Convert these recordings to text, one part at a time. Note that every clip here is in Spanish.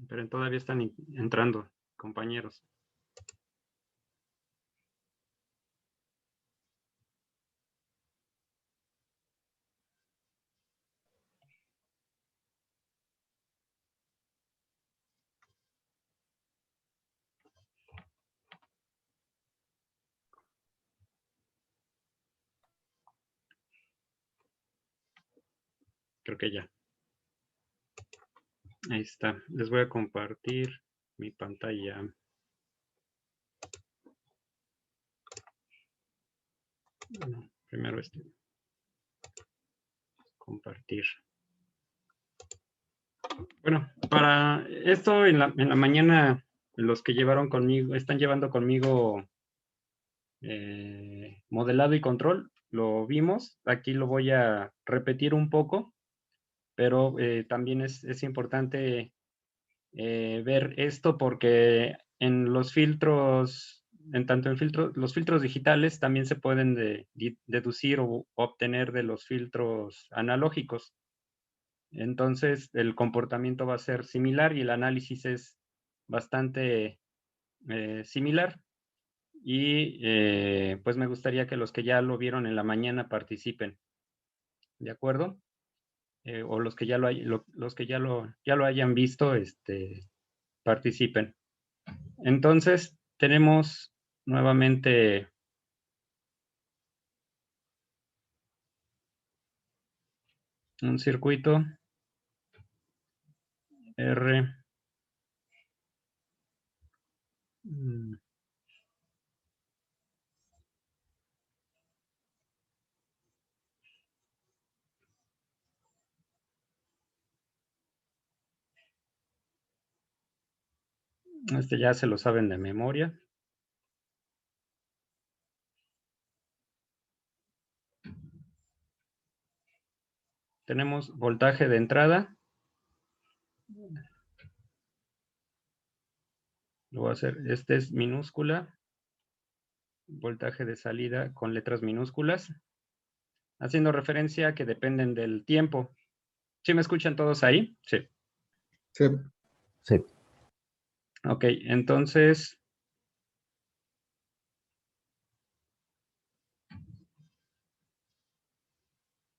Pero todavía están entrando, compañeros. Creo que ya. Ahí está. Les voy a compartir mi pantalla. Bueno, primero compartir. Bueno, para esto en la mañana, los que llevaron conmigo, están llevando conmigo modelado y control, lo vimos. Aquí lo voy a repetir un poco, pero también es importante ver esto porque en los filtros, los filtros digitales también se pueden deducir o obtener de los filtros analógicos. Entonces, el comportamiento va a ser similar y el análisis es bastante similar. Y pues me gustaría que los que ya lo vieron en la mañana participen. ¿De acuerdo? O los que ya los que ya lo hayan visto, participen. Entonces, tenemos nuevamente un circuito R. Este ya se lo saben de memoria. Tenemos voltaje de entrada. Lo voy a hacer. Este es minúscula. Voltaje de salida con letras minúsculas. Haciendo referencia a que dependen del tiempo. ¿Sí me escuchan todos ahí? Sí. Sí. Sí. Ok, entonces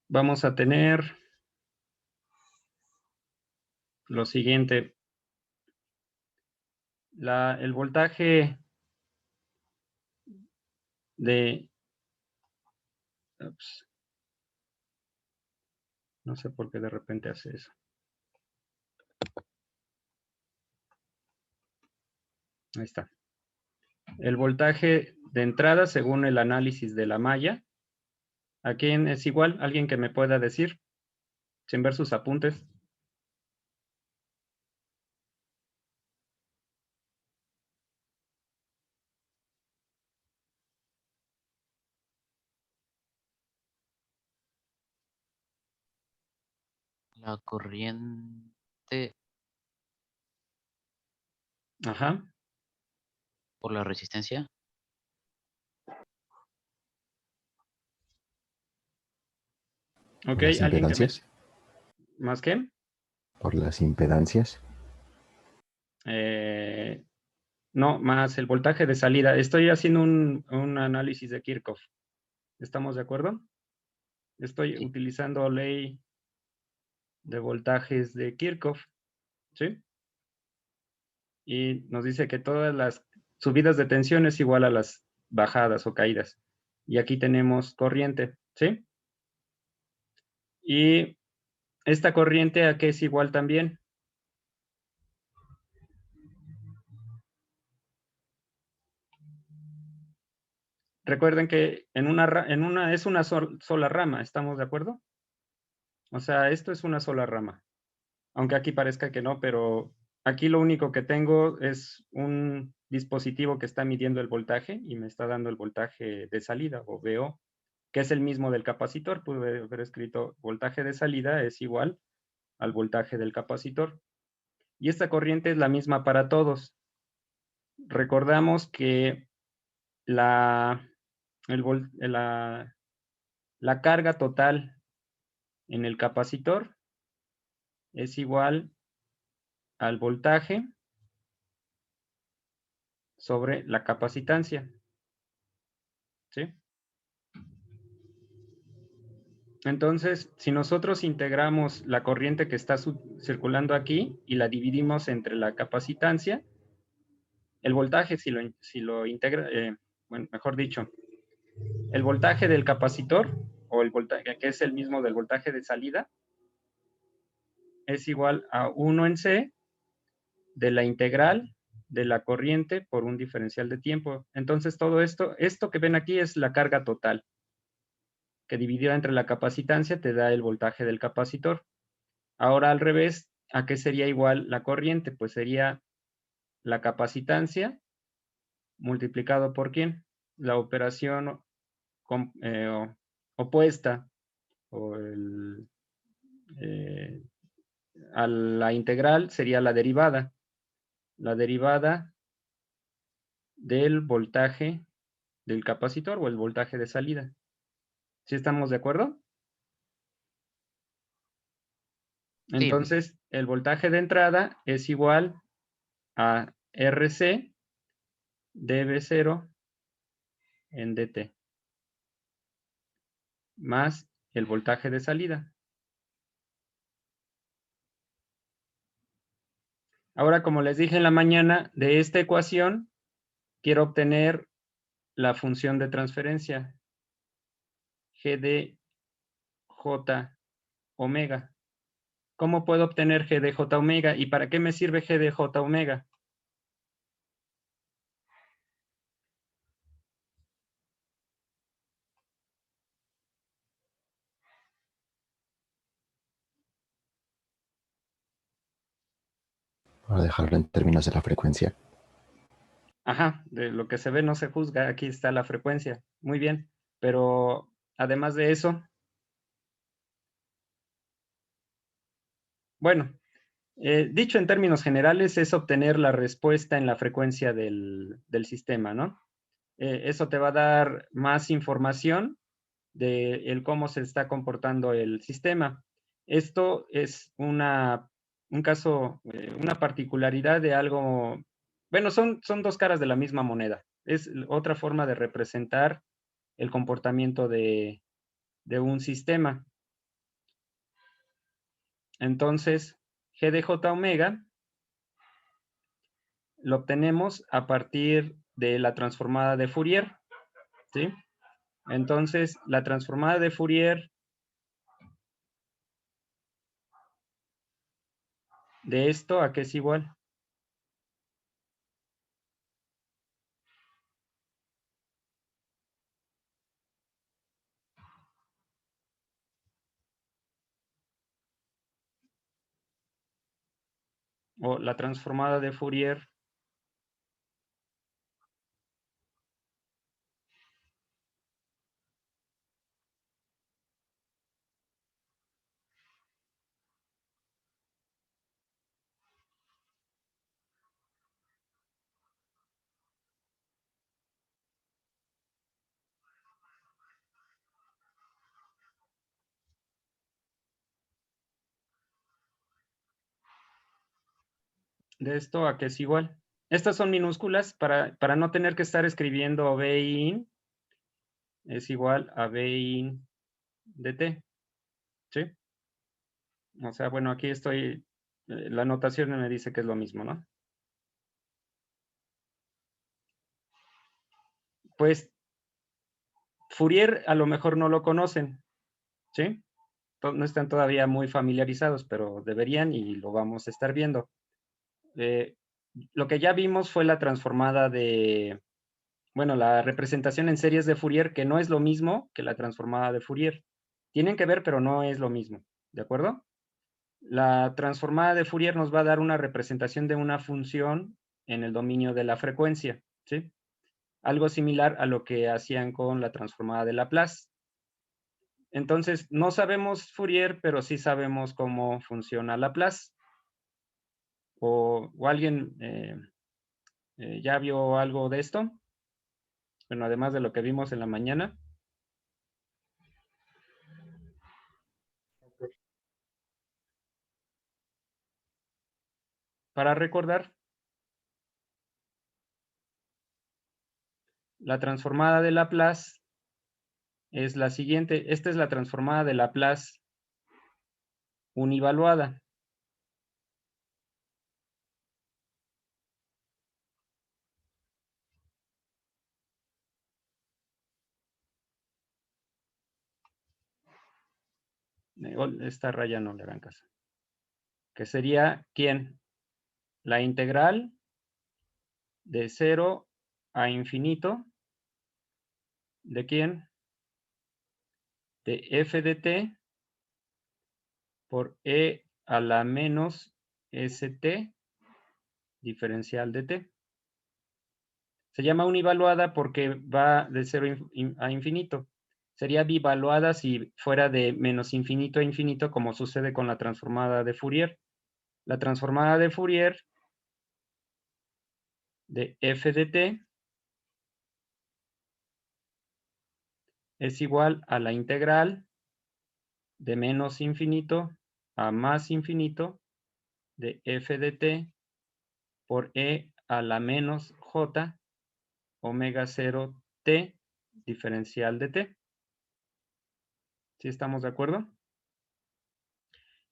vamos a tener lo siguiente. El voltaje de... Ups, no sé por qué de repente hace eso. Ahí está. El voltaje de entrada según el análisis de la malla. ¿A quién es igual? ¿Alguien que me pueda decir? Sin ver sus apuntes. La corriente Ajá. por la resistencia. Ok, ¿Las ¿alguien que me... impedancias? ¿Más qué? ¿Por las impedancias? No, más el voltaje de salida. Estoy haciendo un análisis de Kirchhoff. ¿Estamos de acuerdo? Estoy Sí. utilizando ley de voltajes de Kirchhoff. ¿Sí? Y nos dice que todas las subidas de tensión es igual a las bajadas o caídas. Y aquí tenemos corriente. ¿Sí? Y esta corriente, ¿a qué es igual también? Recuerden que es una sola rama, ¿estamos de acuerdo? O sea, esto es una sola rama. Aunque aquí parezca que no, pero aquí lo único que tengo es un dispositivo que está midiendo el voltaje y me está dando el voltaje de salida, o VO, que es el mismo del capacitor. Pude haber escrito voltaje de salida es igual al voltaje del capacitor. Y esta corriente es la misma para todos. Recordamos que la carga total en el capacitor es igual al voltaje sobre la capacitancia. ¿Sí? Entonces, si nosotros integramos la corriente que está circulando aquí y la dividimos entre la capacitancia, el voltaje, si lo integra, bueno, mejor dicho, el voltaje del capacitor, o el voltaje que es el mismo del voltaje de salida, es igual a 1 en C de la integral de la corriente por un diferencial de tiempo. Entonces, todo esto que ven aquí es la carga total, que dividida entre la capacitancia te da el voltaje del capacitor. Ahora al revés, ¿a qué sería igual la corriente? Pues sería la capacitancia multiplicado por ¿quién? La operación opuesta o a la integral sería la derivada. La derivada del voltaje del capacitor o el voltaje de salida. ¿Sí estamos de acuerdo? Sí, Entonces, el voltaje de entrada es igual a RC dB0 en DT, más el voltaje de salida. Ahora, como les dije en la mañana, de esta ecuación quiero obtener la función de transferencia, G de J omega. ¿Cómo puedo obtener G de J omega? ¿Y para qué me sirve G de J omega? Para dejarlo en términos de la frecuencia. Ajá, de lo que se ve no se juzga, aquí está la frecuencia. Muy bien, pero además de eso, bueno, dicho en términos generales, es obtener la respuesta en la frecuencia del sistema, ¿no? Eso te va a dar más información de cómo se está comportando el sistema. Esto es un caso, una particularidad de algo, bueno, son dos caras de la misma moneda. Es otra forma de representar el comportamiento de un sistema. Entonces, G de J omega lo obtenemos a partir de la transformada de Fourier, ¿sí? Entonces, la transformada de Fourier de esto, ¿a qué es igual? O la transformada de Fourier de esto, ¿a qué es igual? Estas son minúsculas para no tener que estar escribiendo Bin es igual a Bin de T, ¿sí? O sea, bueno, aquí estoy, la notación me dice que es lo mismo, ¿no? Pues Fourier a lo mejor no lo conocen, ¿sí? No están todavía muy familiarizados, pero deberían y lo vamos a estar viendo. Lo que ya vimos fue la transformada de, bueno, la representación en series de Fourier, que no es lo mismo que la transformada de Fourier. Tienen que ver, pero no es lo mismo, ¿de acuerdo? La transformada de Fourier nos va a dar una representación de una función en el dominio de la frecuencia, ¿sí? Algo similar a lo que hacían con la transformada de Laplace. Entonces, no sabemos Fourier, pero sí sabemos cómo funciona Laplace. ¿O alguien ya vio algo de esto? Bueno, además de lo que vimos en la mañana. para recordar, la transformada de Laplace es la siguiente. Esta es la transformada de Laplace univaluada. Esta raya no le hagan caso. Que sería, ¿quién? La integral de 0 a infinito. ¿De quién? De f de t por e a la menos st diferencial de t. Se llama univaluada porque va de 0 a infinito. Sería bivaluada si fuera de menos infinito a infinito, como sucede con la transformada de Fourier. La transformada de Fourier de f de t es igual a la integral de menos infinito a más infinito de f de t por e a la menos j omega 0 t diferencial de t. ¿Sí estamos de acuerdo?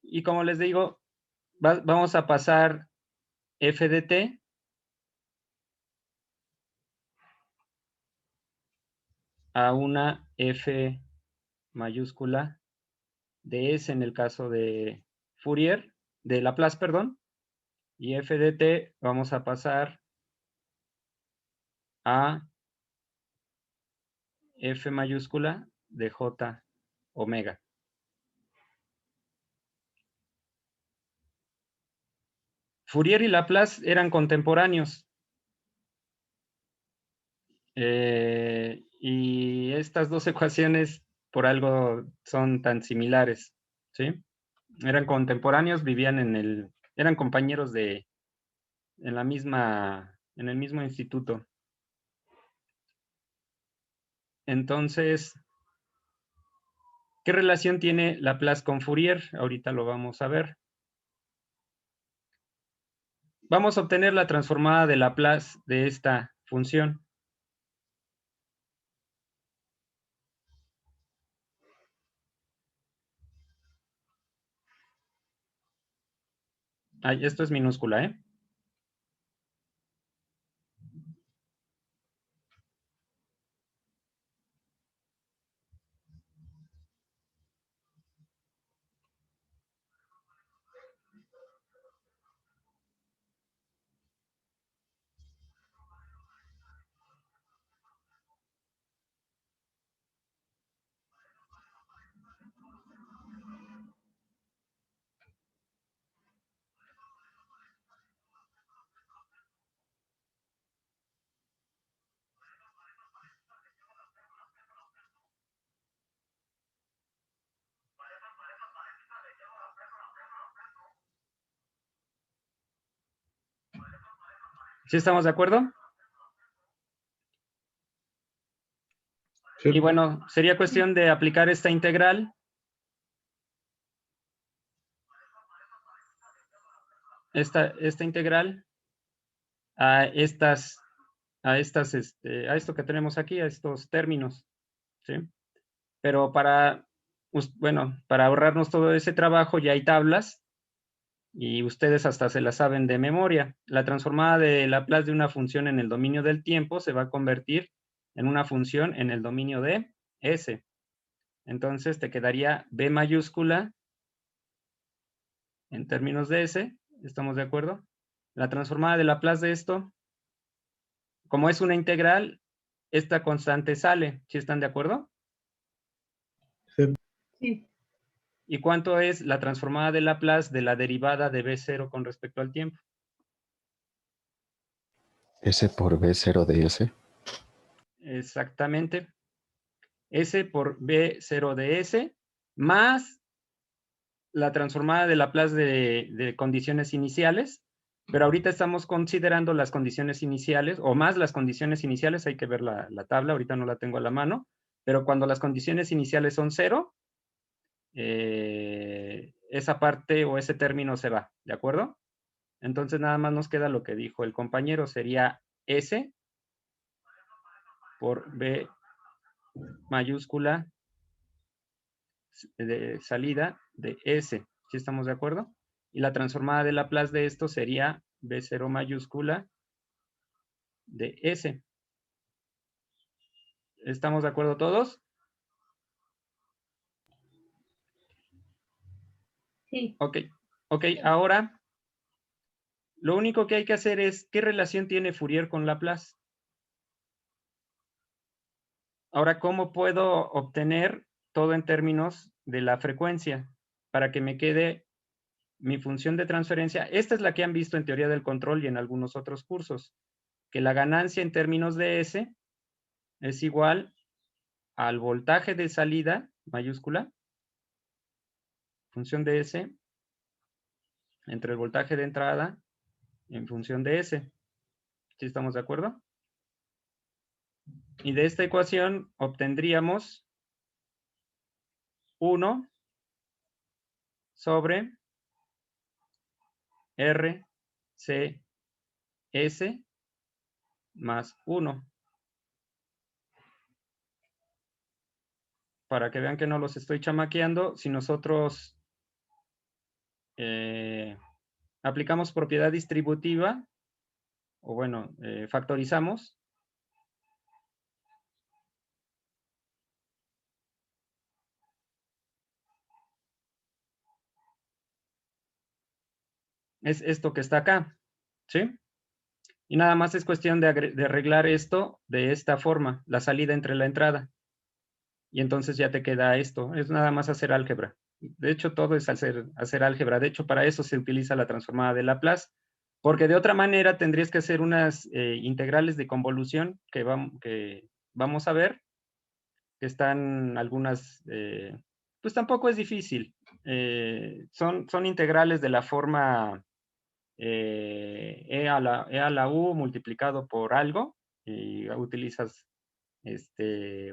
Y como les digo, vamos a pasar f de t a una f mayúscula de s en el caso de Fourier, de Laplace, perdón, y f de t vamos a pasar a f mayúscula de j omega. Fourier y Laplace eran contemporáneos. Y estas dos ecuaciones por algo son tan similares, ¿sí? Eran contemporáneos, vivían eran compañeros en el mismo instituto. Entonces, ¿qué relación tiene Laplace con Fourier? Ahorita lo vamos a ver. Vamos a obtener la transformada de Laplace de esta función. Esto es minúscula, ¿eh? ¿Sí estamos de acuerdo? Sí. Y bueno, sería cuestión de aplicar esta integral. Esta integral a esto que tenemos aquí, a estos términos, ¿sí? Pero para ahorrarnos todo ese trabajo ya hay tablas y ustedes hasta se las saben de memoria. La transformada de Laplace de una función en el dominio del tiempo se va a convertir en una función en el dominio de S. Entonces te quedaría B mayúscula en términos de S. ¿Estamos de acuerdo? La transformada de Laplace de esto, como es una integral, esta constante sale. ¿Sí están de acuerdo? Sí. ¿Y cuánto es la transformada de Laplace de la derivada de B0 con respecto al tiempo? S por B0 de S. Exactamente. S por B0 de S más la transformada de Laplace de condiciones iniciales, pero ahorita estamos considerando las condiciones iniciales, o más las condiciones iniciales, hay que ver la tabla, ahorita no la tengo a la mano, pero cuando las condiciones iniciales son 0, esa parte o ese término se va, ¿de acuerdo? Entonces nada más nos queda lo que dijo el compañero, sería S por B mayúscula de salida de S. ¿Sí estamos de acuerdo? Y la transformada de Laplace de esto sería B0 mayúscula de S. ¿Estamos de acuerdo todos? Sí. Ok, ahora lo único que hay que hacer es ¿qué relación tiene Fourier con Laplace? Ahora, ¿cómo puedo obtener todo en términos de la frecuencia para que me quede mi función de transferencia? Esta es la que han visto en teoría del control y en algunos otros cursos, que la ganancia en términos de S es igual al voltaje de salida, mayúscula, función de S, entre el voltaje de entrada en función de S. ¿Sí estamos de acuerdo? Y de esta ecuación obtendríamos 1 sobre R, C, S más 1. Para que vean que no los estoy chamaqueando, si nosotros aplicamos propiedad distributiva, o bueno, factorizamos, es esto que está acá, ¿sí? Y nada más es cuestión de arreglar esto de esta forma, la salida entre la entrada. Y entonces ya te queda esto, es nada más hacer álgebra. De hecho, todo es hacer álgebra. De hecho, para eso se utiliza la transformada de Laplace, porque de otra manera tendrías que hacer unas integrales de convolución que vamos a ver, que están algunas, pues tampoco es difícil. Son integrales de la forma e a la u multiplicado por algo, y utilizas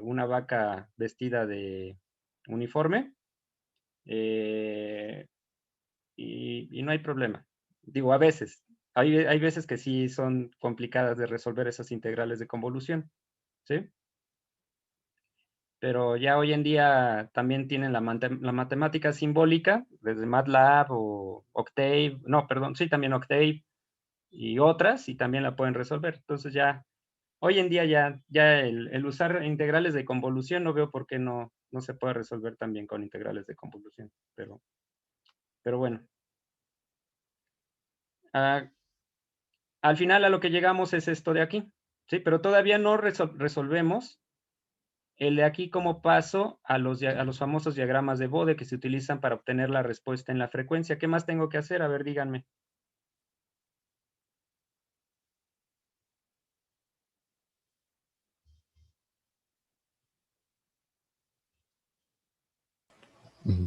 una vaca vestida de uniforme, y no hay problema. Digo, a veces. Hay veces que sí son complicadas de resolver esas integrales de convolución, ¿sí? Pero ya hoy en día también tienen la matemática simbólica, desde MATLAB o Octave, no, perdón, sí, también Octave y otras, y también la pueden resolver. Entonces ya, hoy en día ya el usar integrales de convolución, no veo por qué no se puede resolver también con integrales de convolución, pero bueno. Al final a lo que llegamos es esto de aquí, ¿sí? Pero todavía no resolvemos el de aquí como paso a los famosos diagramas de Bode que se utilizan para obtener la respuesta en la frecuencia. ¿Qué más tengo que hacer? A ver, díganme.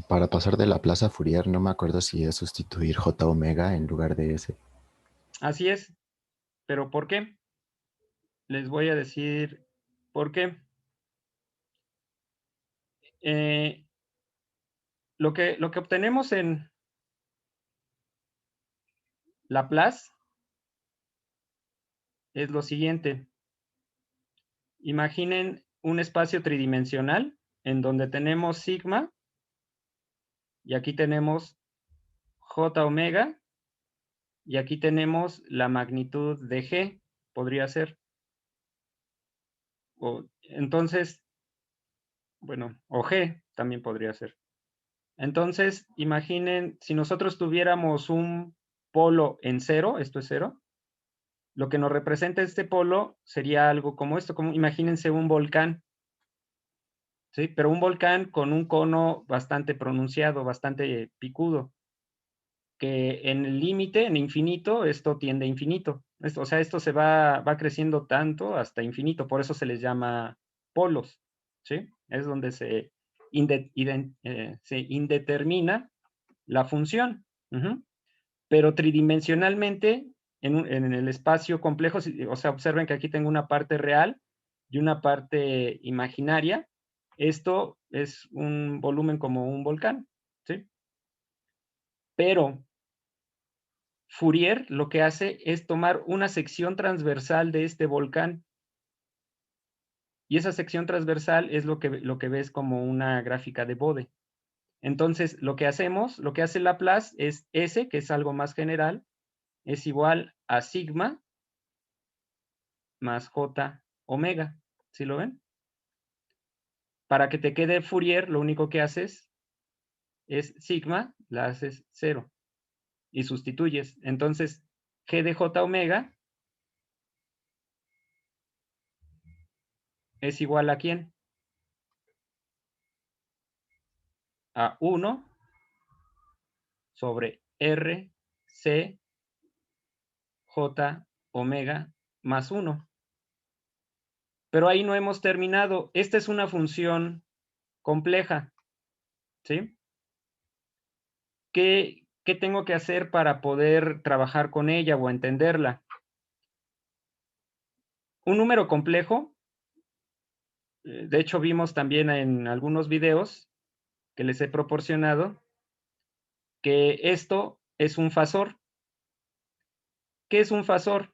Para pasar de Laplace a Fourier, no me acuerdo si es sustituir J omega en lugar de S. Así es, pero ¿por qué? Les voy a decir por qué. Lo que obtenemos en Laplace es lo siguiente. Imaginen un espacio tridimensional en donde tenemos sigma y aquí tenemos J omega y aquí tenemos la magnitud de G, podría ser. Entonces, bueno, o G también podría ser. Entonces, imaginen, si nosotros tuviéramos un polo en cero, esto es cero, lo que nos representa este polo sería algo como esto, como imagínense un volcán, ¿sí? Pero un volcán con un cono bastante pronunciado, bastante picudo, que en el límite, en infinito, esto tiende a infinito. O sea, esto se va creciendo tanto hasta infinito, por eso se les llama polos, ¿sí? Es donde se indetermina la función. Pero tridimensionalmente, en el espacio complejo, o sea, observen que aquí tengo una parte real y una parte imaginaria. Esto es un volumen como un volcán, ¿sí? Pero Fourier lo que hace es tomar una sección transversal de este volcán. Y esa sección transversal es lo que ves como una gráfica de Bode. Entonces, lo que hacemos, lo que hace Laplace es S, que es algo más general, es igual a sigma más J omega. ¿Sí lo ven? Para que te quede Fourier, lo único que haces es sigma, la haces 0 y sustituyes. Entonces, G de J omega es igual ¿a quién? A 1 sobre R, C, J omega más 1. Pero ahí no hemos terminado. Esta es una función compleja, ¿sí? ¿Qué tengo que hacer para poder trabajar con ella o entenderla? Un número complejo, de hecho vimos también en algunos videos que les he proporcionado, que esto es un fasor. ¿Qué es un fasor?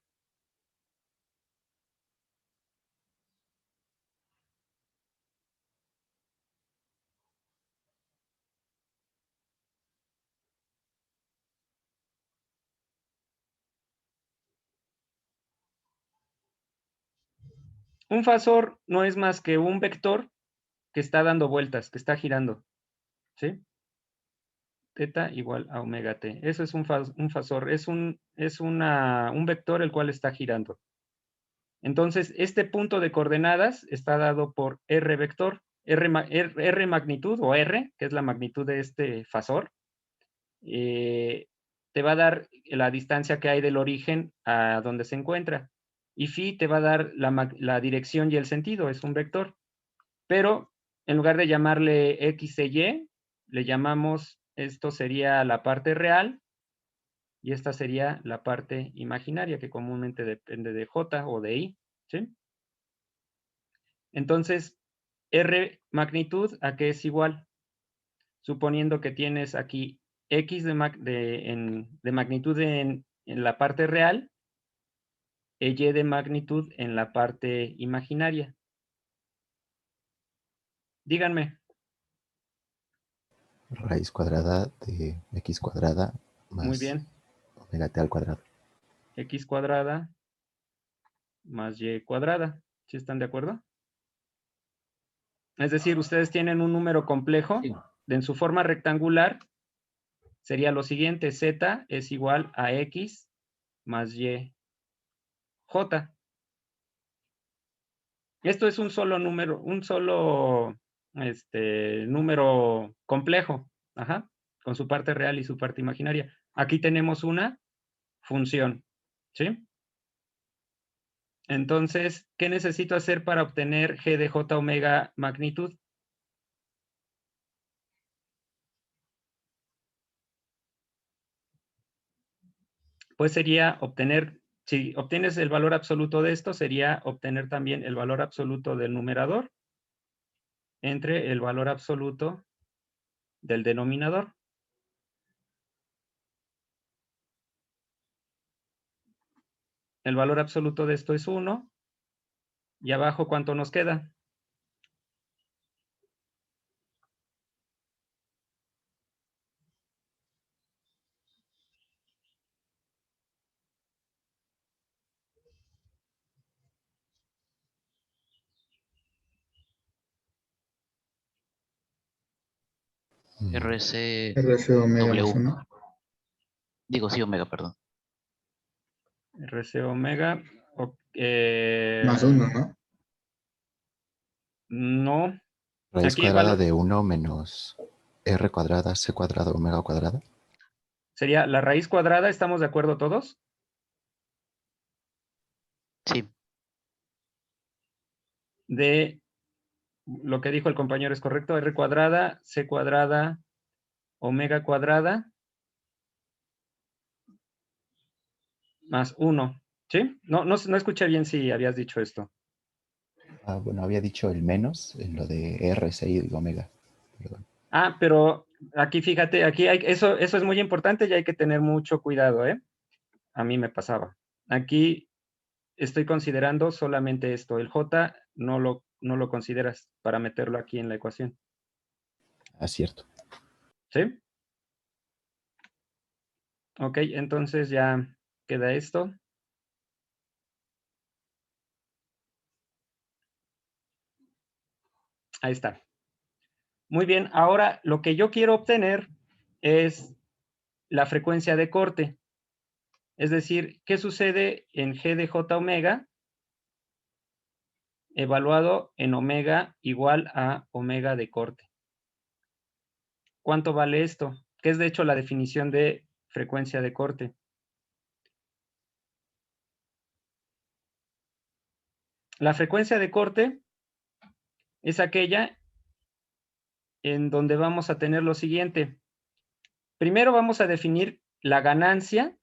Un fasor no es más que un vector que está dando vueltas, que está girando, ¿sí? Teta igual a omega t. Eso es un fasor, es un vector el cual está girando. Entonces, este punto de coordenadas está dado por R vector, R magnitud o R, que es la magnitud de este fasor, te va a dar la distancia que hay del origen a donde se encuentra. Y phi te va a dar la dirección y el sentido, es un vector. Pero en lugar de llamarle X e Y, le llamamos, esto sería la parte real y esta sería la parte imaginaria, que comúnmente depende de J o de I, ¿sí? Entonces, R magnitud, ¿a qué es igual? Suponiendo que tienes aquí X de magnitud en la parte real e Y de magnitud en la parte imaginaria. Díganme. Raíz cuadrada de x cuadrada Muy más bien. omega t al cuadrado. X cuadrada más Y cuadrada. ¿Sí están de acuerdo? Es decir, ustedes tienen un número complejo, Sí. en su forma rectangular, sería lo siguiente, Z es igual a X más Y, J. Esto es un solo número, número complejo, ajá, con su parte real y su parte imaginaria. Aquí tenemos una función, ¿sí? Entonces, ¿qué necesito hacer para obtener G de J omega magnitud? Pues sería obtener, si obtienes el valor absoluto de esto, sería obtener también el valor absoluto del numerador entre el valor absoluto del denominador. El valor absoluto de esto es 1. Y abajo, ¿cuánto nos queda? RC RC omega más W. 1. Digo, sí, omega, perdón. RC omega. Más 1, ¿no? No. Raíz Aquí el cuadrada valor de 1 menos r cuadrada, c cuadrado, omega cuadrada. sería la raíz cuadrada, ¿estamos de acuerdo todos? Sí, De lo que dijo el compañero es correcto, r cuadrada, c cuadrada, omega cuadrada, más 1. ¿Sí? No escuché bien si habías dicho esto. Ah, bueno, había dicho el menos en lo de r, c y omega. Perdón. Ah, pero aquí fíjate, aquí eso es muy importante y hay que tener mucho cuidado, ¿eh? a mí me pasaba. Aquí estoy considerando solamente esto. El J no lo consideras para meterlo aquí en la ecuación. Acierto. ¿Sí? Ok, entonces ya queda esto. Ahí está. Muy bien, ahora lo que yo quiero obtener es la frecuencia de corte. Es decir, ¿qué sucede en G de J omega evaluado en omega igual a omega de corte? ¿Cuánto vale esto? Que es de hecho la definición de frecuencia de corte. La frecuencia de corte es aquella en donde vamos a tener lo siguiente. Primero vamos a definir la ganancia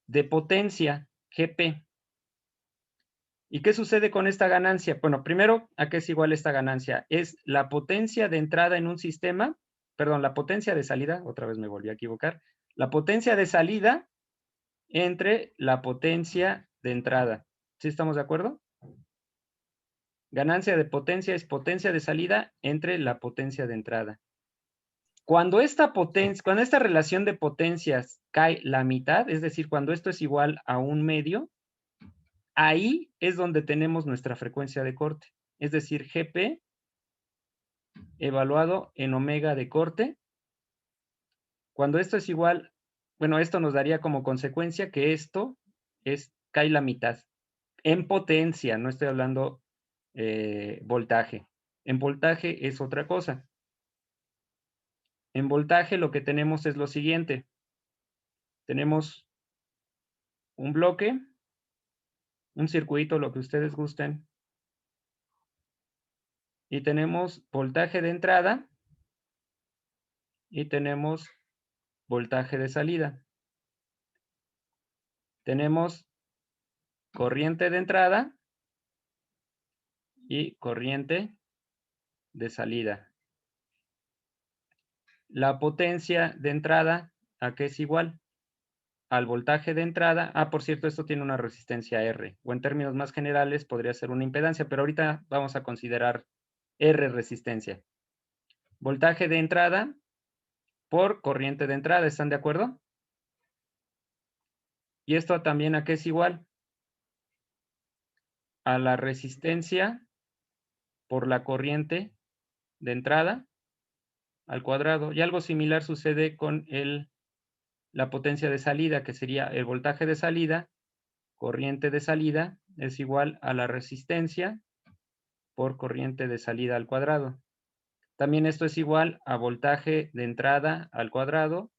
de potencia, GP. ¿Y qué sucede con esta ganancia? Bueno, primero, ¿a qué es igual esta ganancia? Es la potencia de entrada en un sistema, perdón, la potencia de salida, otra vez me volví a equivocar, la potencia de salida entre la potencia de entrada. ¿Sí estamos de acuerdo? Ganancia de potencia es potencia de salida entre la potencia de entrada. Cuando esta relación de potencias cae la mitad, es decir, cuando esto es igual a 1/2, ahí es donde tenemos nuestra frecuencia de corte. Es decir, GP evaluado en omega de corte. Cuando esto es igual, bueno, esto nos daría como consecuencia que esto cae la mitad. En potencia, no estoy hablando voltaje. En voltaje es otra cosa. En voltaje lo que tenemos es lo siguiente. Tenemos un bloque, un circuito, lo que ustedes gusten. Y tenemos voltaje de entrada y tenemos voltaje de salida. Tenemos corriente de entrada y corriente de salida. La potencia de entrada, ¿a qué es igual? Al voltaje de entrada. Ah, por cierto, esto tiene una resistencia R, o en términos más generales podría ser una impedancia, pero ahorita vamos a considerar R resistencia. Voltaje de entrada por corriente de entrada, ¿están de acuerdo? Y esto también, ¿a qué es igual? A la resistencia por la corriente de entrada al cuadrado. Y algo similar sucede con la potencia de salida, que sería el voltaje de salida, corriente de salida, es igual a la resistencia por corriente de salida al cuadrado. También esto es igual a voltaje de entrada al cuadrado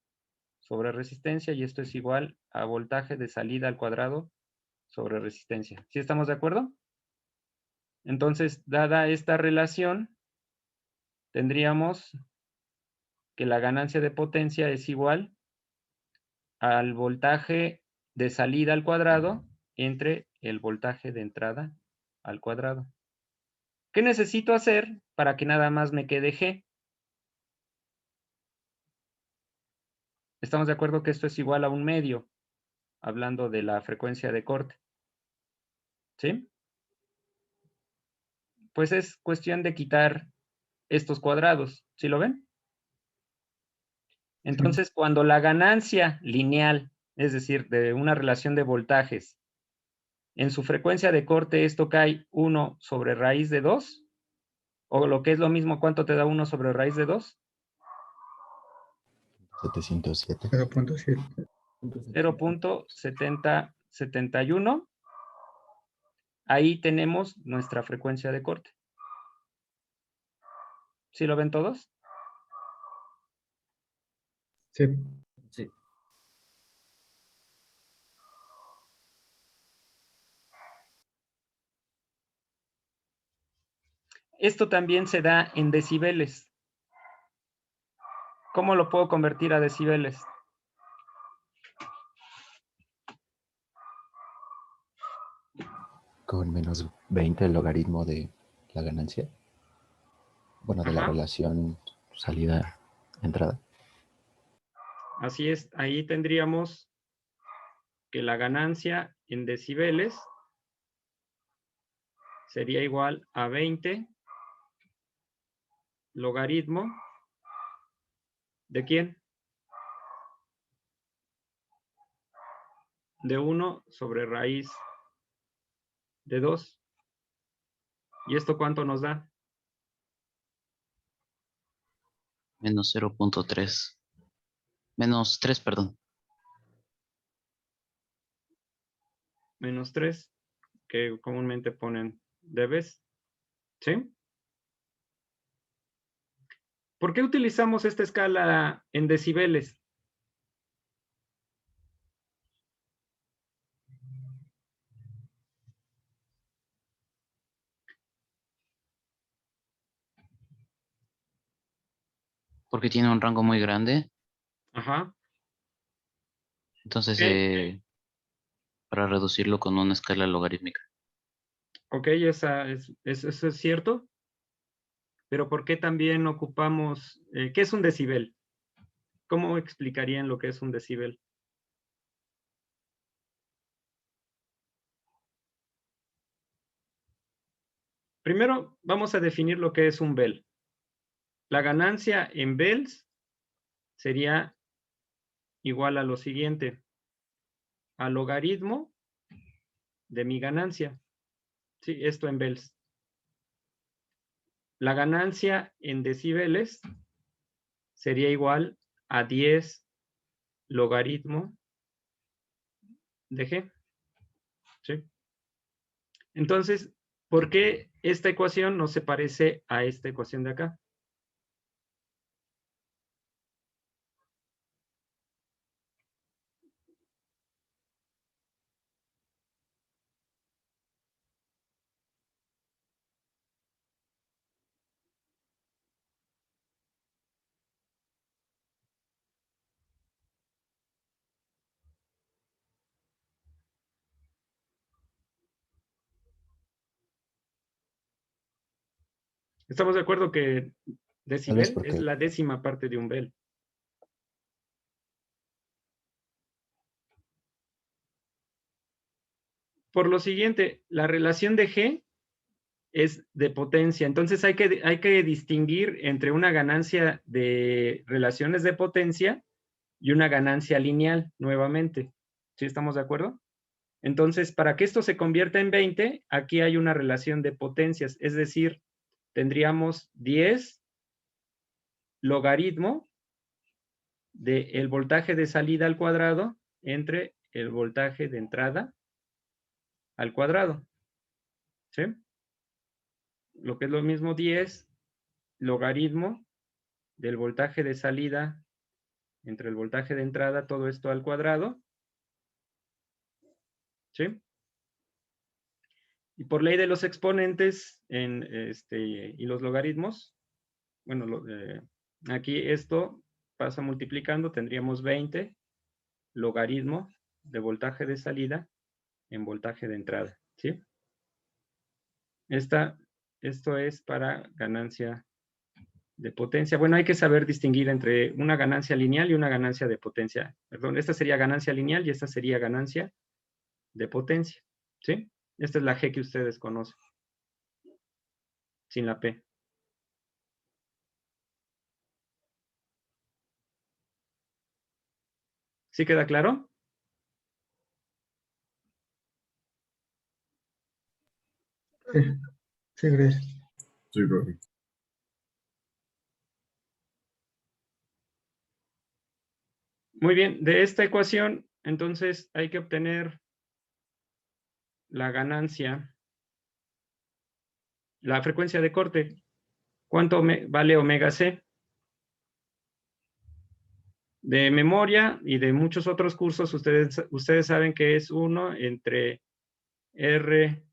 sobre resistencia, y esto es igual a voltaje de salida al cuadrado sobre resistencia. ¿Sí estamos de acuerdo? Entonces, dada esta relación, tendríamos que la ganancia de potencia es igual al voltaje de salida al cuadrado entre el voltaje de entrada al cuadrado. ¿Qué necesito hacer para que nada más me quede G? Estamos de acuerdo que esto es igual a 1/2, hablando de la frecuencia de corte. ¿Sí? Pues es cuestión de quitar estos cuadrados. ¿Sí lo ven? Entonces, cuando la ganancia lineal, es decir, de una relación de voltajes, en su frecuencia de corte esto cae 1 sobre raíz de 2, o lo que es lo mismo, ¿cuánto te da 1 sobre raíz de 2? 707. 0.7. 0.7071. Ahí tenemos nuestra frecuencia de corte. ¿Sí lo ven todos? Sí. Sí. Esto también se da en decibeles. ¿Cómo lo puedo convertir a decibeles? Con menos 20 el logaritmo de la ganancia. Bueno, de la Ajá. relación salida-entrada. Así es, ahí tendríamos que la ganancia en decibeles sería igual a 20 logaritmo ¿de quién? De 1 sobre raíz de 2. ¿Y esto cuánto nos da? Menos 0.3. Menos 3, perdón. Menos 3, que comúnmente ponen debes. ¿Sí? ¿Por qué utilizamos esta escala en decibeles? Porque tiene un rango muy grande. Ajá. Entonces, Ok, para reducirlo con una escala logarítmica. ok, eso es cierto. Pero ¿por qué también ocupamos, qué es un decibel? ¿Cómo explicarían lo que es un decibel? Primero, vamos a definir lo que es un bel. La ganancia en bels sería igual a lo siguiente, al logaritmo de mi ganancia. Sí, esto en bels. La ganancia en decibeles sería igual a 10 logaritmo de G. ¿Sí? Entonces, ¿por qué esta ecuación no se parece a esta ecuación de acá? Estamos de acuerdo que Tal vez decibel es porque, la décima parte de un bel. Por lo siguiente, la relación de G es de potencia. Entonces hay que distinguir entre una ganancia de relaciones de potencia y una ganancia lineal, nuevamente. ¿Sí estamos de acuerdo? Entonces, para que esto se convierta en 20, aquí hay una relación de potencias, es decir, tendríamos 10 logaritmo del voltaje de salida al cuadrado entre el voltaje de entrada al cuadrado. ¿Sí? Lo que es lo mismo 10 logaritmo del voltaje de salida entre el voltaje de entrada, todo esto al cuadrado. ¿Sí? Y por ley de los exponentes y los logaritmos, bueno, aquí esto pasa multiplicando, tendríamos 20 logaritmo de voltaje de salida en voltaje de entrada. ¿Sí? Esto es para ganancia de potencia. Bueno, hay que saber distinguir entre una ganancia lineal y una ganancia de potencia. Perdón, esta sería ganancia lineal y esta sería ganancia de potencia. ¿Sí? Esta es la G que ustedes conocen, sin la P. ¿Sí queda claro? Sí, sí, gracias. Sí, profe. Muy bien, de esta ecuación, entonces hay que obtener la ganancia, la frecuencia de corte. ¿Cuánto vale omega C? De memoria y de muchos otros cursos, ustedes saben que es 1 entre R,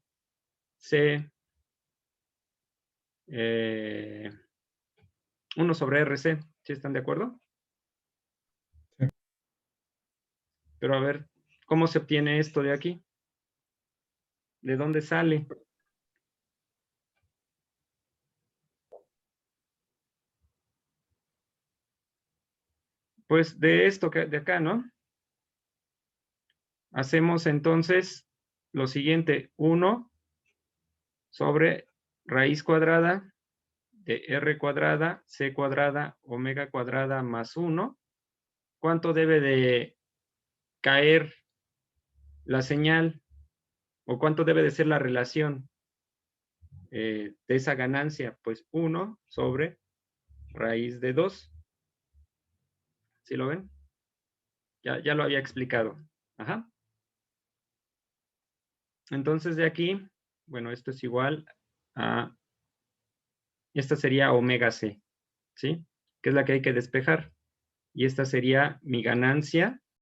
C, 1 sobre RC. ¿Sí están de acuerdo? Sí. Pero a ver, ¿cómo se obtiene esto de aquí? ¿De dónde sale? Pues de esto de acá, ¿no? Hacemos entonces lo siguiente, 1 sobre raíz cuadrada de r cuadrada, c cuadrada, omega cuadrada más 1. ¿Cuánto debe de caer la señal? ¿O cuánto debe de ser la relación de esa ganancia? Pues 1 sobre raíz de 2. ¿Sí lo ven? Ya lo había explicado. Ajá. Entonces de aquí, bueno, esto es igual a, esta sería omega c, ¿sí? Que es la que hay que despejar. Y esta sería mi ganancia